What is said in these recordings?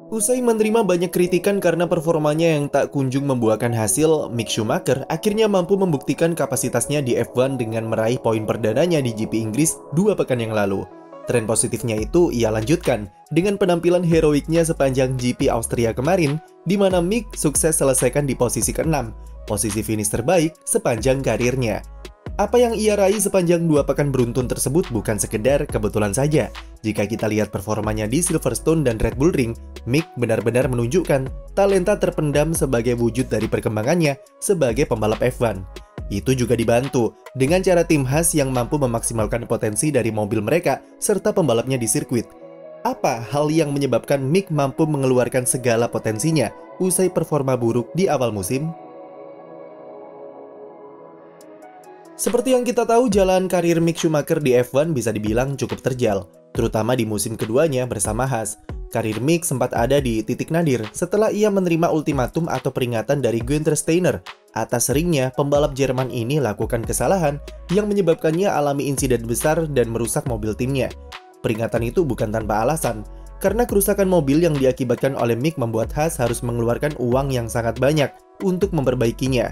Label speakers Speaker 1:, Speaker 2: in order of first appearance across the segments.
Speaker 1: Usai menerima banyak kritikan karena performanya yang tak kunjung membuahkan hasil, Mick Schumacher akhirnya mampu membuktikan kapasitasnya di F1 dengan meraih poin perdananya di GP Inggris 2 pekan yang lalu. Tren positifnya itu ia lanjutkan dengan penampilan heroiknya sepanjang GP Austria kemarin, di mana Mick sukses selesaikan di posisi ke-6, posisi finish terbaik sepanjang karirnya. Apa yang ia raih sepanjang 2 pekan beruntun tersebut bukan sekedar kebetulan saja. Jika kita lihat performanya di Silverstone dan Red Bull Ring, Mick benar-benar menunjukkan talenta terpendam sebagai wujud dari perkembangannya sebagai pembalap F1. Itu juga dibantu dengan cara tim Haas yang mampu memaksimalkan potensi dari mobil mereka serta pembalapnya di sirkuit. Apa hal yang menyebabkan Mick mampu mengeluarkan segala potensinya usai performa buruk di awal musim? Seperti yang kita tahu, jalan karir Mick Schumacher di F1 bisa dibilang cukup terjal, terutama di musim keduanya bersama Haas. Karir Mick sempat ada di titik nadir setelah ia menerima ultimatum atau peringatan dari Günther Steiner atas seringnya pembalap Jerman ini lakukan kesalahan yang menyebabkannya alami insiden besar dan merusak mobil timnya. Peringatan itu bukan tanpa alasan, karena kerusakan mobil yang diakibatkan oleh Mick membuat Haas harus mengeluarkan uang yang sangat banyak untuk memperbaikinya.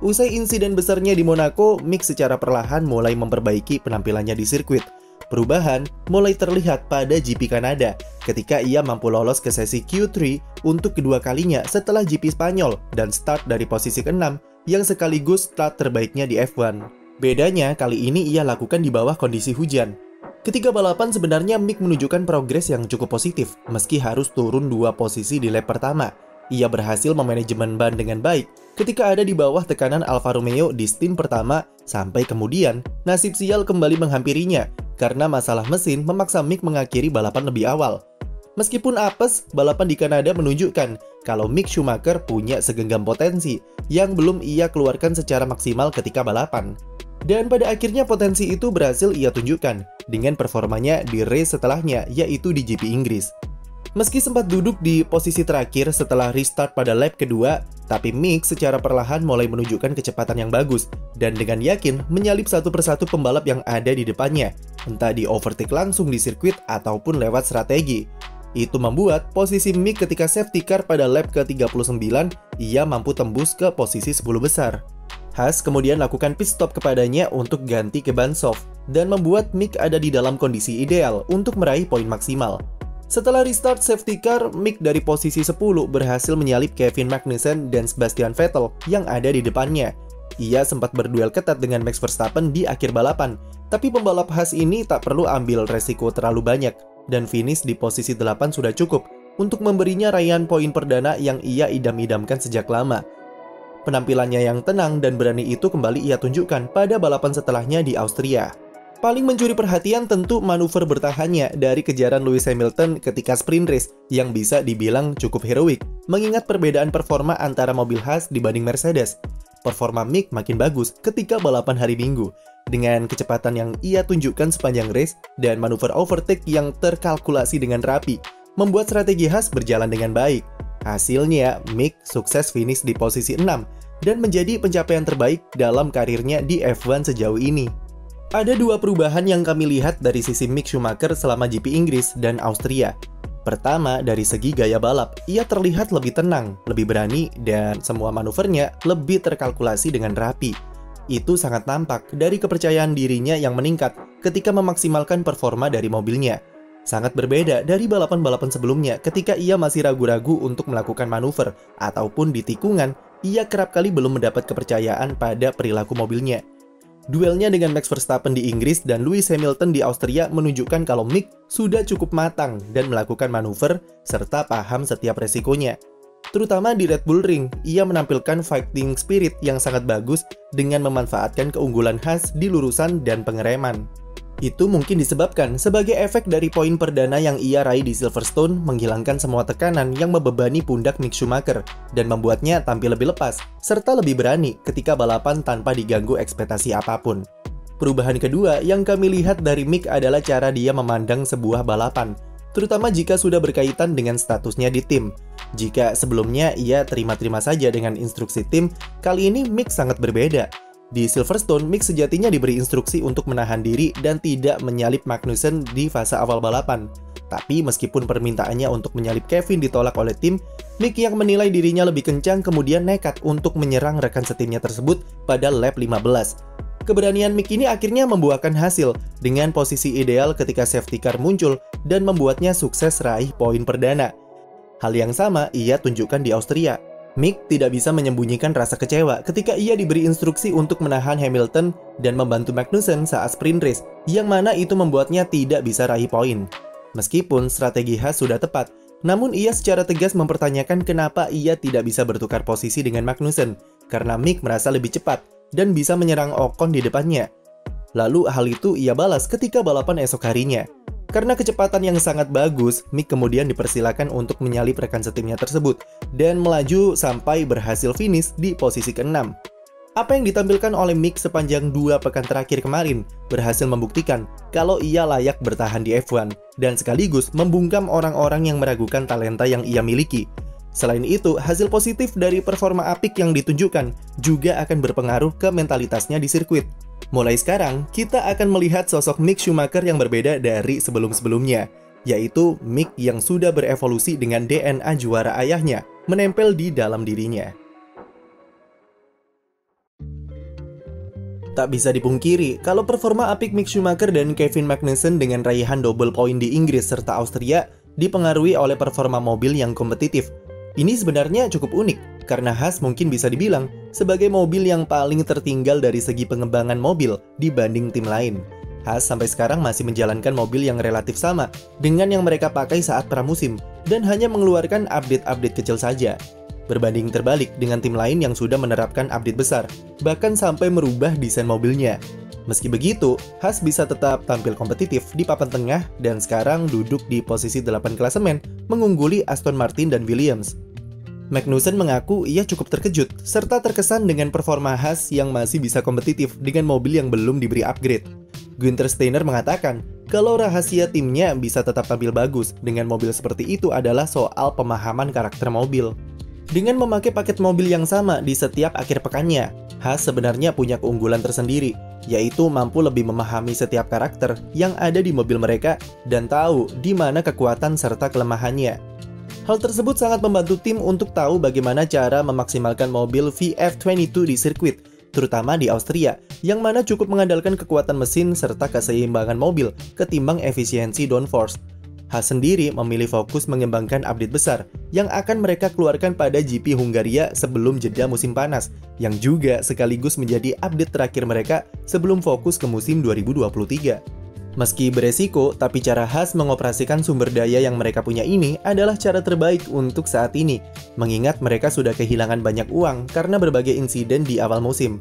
Speaker 1: Usai insiden besarnya di Monaco, Mick secara perlahan mulai memperbaiki penampilannya di sirkuit. Perubahan mulai terlihat pada GP Kanada ketika ia mampu lolos ke sesi Q3 untuk kedua kalinya setelah GP Spanyol dan start dari posisi ke-6 yang sekaligus start terbaiknya di F1. Bedanya kali ini ia lakukan di bawah kondisi hujan. Ketika balapan sebenarnya Mick menunjukkan progres yang cukup positif meski harus turun 2 posisi di lap pertama. Ia berhasil memanajemen ban dengan baik ketika ada di bawah tekanan Alfa Romeo di stint pertama sampai kemudian nasib sial kembali menghampirinya karena masalah mesin memaksa Mick mengakhiri balapan lebih awal. Meskipun apes, balapan di Kanada menunjukkan kalau Mick Schumacher punya segenggam potensi yang belum ia keluarkan secara maksimal ketika balapan. Dan pada akhirnya potensi itu berhasil ia tunjukkan dengan performanya di race setelahnya, yaitu di GP Inggris. Meski sempat duduk di posisi terakhir setelah restart pada lap kedua, tapi Mick secara perlahan mulai menunjukkan kecepatan yang bagus dan dengan yakin menyalip satu persatu pembalap yang ada di depannya, entah di overtake langsung di sirkuit ataupun lewat strategi. Itu membuat posisi Mick ketika safety car pada lap ke-39, ia mampu tembus ke posisi 10 besar. Haas kemudian lakukan pit stop kepadanya untuk ganti ke ban soft dan membuat Mick ada di dalam kondisi ideal untuk meraih poin maksimal. Setelah restart safety car, Mick dari posisi 10 berhasil menyalip Kevin Magnussen dan Sebastian Vettel yang ada di depannya. Ia sempat berduel ketat dengan Max Verstappen di akhir balapan, tapi pembalap Haas ini tak perlu ambil resiko terlalu banyak, dan finish di posisi 8 sudah cukup untuk memberinya raihan poin perdana yang ia idam-idamkan sejak lama. Penampilannya yang tenang dan berani itu kembali ia tunjukkan pada balapan setelahnya di Austria. Paling mencuri perhatian tentu manuver bertahannya dari kejaran Lewis Hamilton ketika sprint race yang bisa dibilang cukup heroik, mengingat perbedaan performa antara mobil Haas dibanding Mercedes. Performa Mick makin bagus ketika balapan hari Minggu, dengan kecepatan yang ia tunjukkan sepanjang race dan manuver overtake yang terkalkulasi dengan rapi, membuat strategi Haas berjalan dengan baik. Hasilnya, Mick sukses finish di posisi 6 dan menjadi pencapaian terbaik dalam karirnya di F1 sejauh ini. Ada 2 perubahan yang kami lihat dari sisi Mick Schumacher selama GP Inggris dan Austria. Pertama, dari segi gaya balap, ia terlihat lebih tenang, lebih berani, dan semua manuvernya lebih terkalkulasi dengan rapi. Itu sangat nampak dari kepercayaan dirinya yang meningkat ketika memaksimalkan performa dari mobilnya. Sangat berbeda dari balapan-balapan sebelumnya ketika ia masih ragu-ragu untuk melakukan manuver, ataupun di tikungan, ia kerap kali belum mendapat kepercayaan pada perilaku mobilnya. Duelnya dengan Max Verstappen di Inggris dan Lewis Hamilton di Austria menunjukkan kalau Mick sudah cukup matang dan melakukan manuver serta paham setiap resikonya. Terutama di Red Bull Ring, ia menampilkan fighting spirit yang sangat bagus dengan memanfaatkan keunggulan Haas di lurusan dan pengereman. Itu mungkin disebabkan sebagai efek dari poin perdana yang ia raih di Silverstone menghilangkan semua tekanan yang membebani pundak Mick Schumacher dan membuatnya tampil lebih lepas serta lebih berani ketika balapan tanpa diganggu ekspektasi apapun. Perubahan kedua yang kami lihat dari Mick adalah cara dia memandang sebuah balapan, terutama jika sudah berkaitan dengan statusnya di tim. Jika sebelumnya ia terima-terima saja dengan instruksi tim, kali ini Mick sangat berbeda. Di Silverstone, Mick sejatinya diberi instruksi untuk menahan diri dan tidak menyalip Magnussen di fase awal balapan. Tapi meskipun permintaannya untuk menyalip Kevin ditolak oleh tim, Mick yang menilai dirinya lebih kencang kemudian nekat untuk menyerang rekan setimnya tersebut pada lap 15. Keberanian Mick ini akhirnya membuahkan hasil dengan posisi ideal ketika safety car muncul dan membuatnya sukses raih poin perdana. Hal yang sama ia tunjukkan di Austria. Mick tidak bisa menyembunyikan rasa kecewa ketika ia diberi instruksi untuk menahan Hamilton dan membantu Magnussen saat sprint race, yang mana itu membuatnya tidak bisa raih poin. Meskipun strategi Haas sudah tepat, namun ia secara tegas mempertanyakan kenapa ia tidak bisa bertukar posisi dengan Magnussen, karena Mick merasa lebih cepat dan bisa menyerang Ocon di depannya. Lalu hal itu ia balas ketika balapan esok harinya. Karena kecepatan yang sangat bagus, Mick kemudian dipersilakan untuk menyalip rekan setimnya tersebut dan melaju sampai berhasil finish di posisi ke-6. Apa yang ditampilkan oleh Mick sepanjang 2 pekan terakhir kemarin berhasil membuktikan kalau ia layak bertahan di F1 dan sekaligus membungkam orang-orang yang meragukan talenta yang ia miliki. Selain itu, hasil positif dari performa apik yang ditunjukkan juga akan berpengaruh ke mentalitasnya di sirkuit. Mulai sekarang, kita akan melihat sosok Mick Schumacher yang berbeda dari sebelum-sebelumnya, yaitu Mick yang sudah berevolusi dengan DNA juara ayahnya menempel di dalam dirinya. Tak bisa dipungkiri, kalau performa apik Mick Schumacher dan Kevin Magnussen dengan raihan double poin di Inggris serta Austria dipengaruhi oleh performa mobil yang kompetitif. Ini sebenarnya cukup unik, karena Haas mungkin bisa dibilang sebagai mobil yang paling tertinggal dari segi pengembangan mobil dibanding tim lain. Haas sampai sekarang masih menjalankan mobil yang relatif sama dengan yang mereka pakai saat pramusim, dan hanya mengeluarkan update-update kecil saja. Berbanding terbalik dengan tim lain yang sudah menerapkan update besar, bahkan sampai merubah desain mobilnya. Meski begitu, Haas bisa tetap tampil kompetitif di papan tengah dan sekarang duduk di posisi 8 klasemen, mengungguli Aston Martin dan Williams. Magnussen mengaku ia cukup terkejut, serta terkesan dengan performa Haas yang masih bisa kompetitif dengan mobil yang belum diberi upgrade. Günther Steiner mengatakan, kalau rahasia timnya bisa tetap tampil bagus dengan mobil seperti itu adalah soal pemahaman karakter mobil. Dengan memakai paket mobil yang sama di setiap akhir pekannya, Haas sebenarnya punya keunggulan tersendiri, yaitu mampu lebih memahami setiap karakter yang ada di mobil mereka dan tahu di mana kekuatan serta kelemahannya. Hal tersebut sangat membantu tim untuk tahu bagaimana cara memaksimalkan mobil VF22 di sirkuit, terutama di Austria, yang mana cukup mengandalkan kekuatan mesin serta keseimbangan mobil ketimbang efisiensi downforce. Haas sendiri memilih fokus mengembangkan update besar yang akan mereka keluarkan pada GP Hungaria sebelum jeda musim panas, yang juga sekaligus menjadi update terakhir mereka sebelum fokus ke musim 2023. Meski beresiko, tapi cara Haas mengoperasikan sumber daya yang mereka punya ini adalah cara terbaik untuk saat ini, mengingat mereka sudah kehilangan banyak uang karena berbagai insiden di awal musim.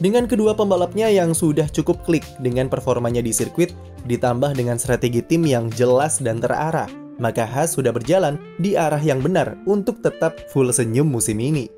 Speaker 1: Dengan kedua pembalapnya yang sudah cukup klik dengan performanya di sirkuit, ditambah dengan strategi tim yang jelas dan terarah, maka Haas sudah berjalan di arah yang benar untuk tetap full senyum musim ini.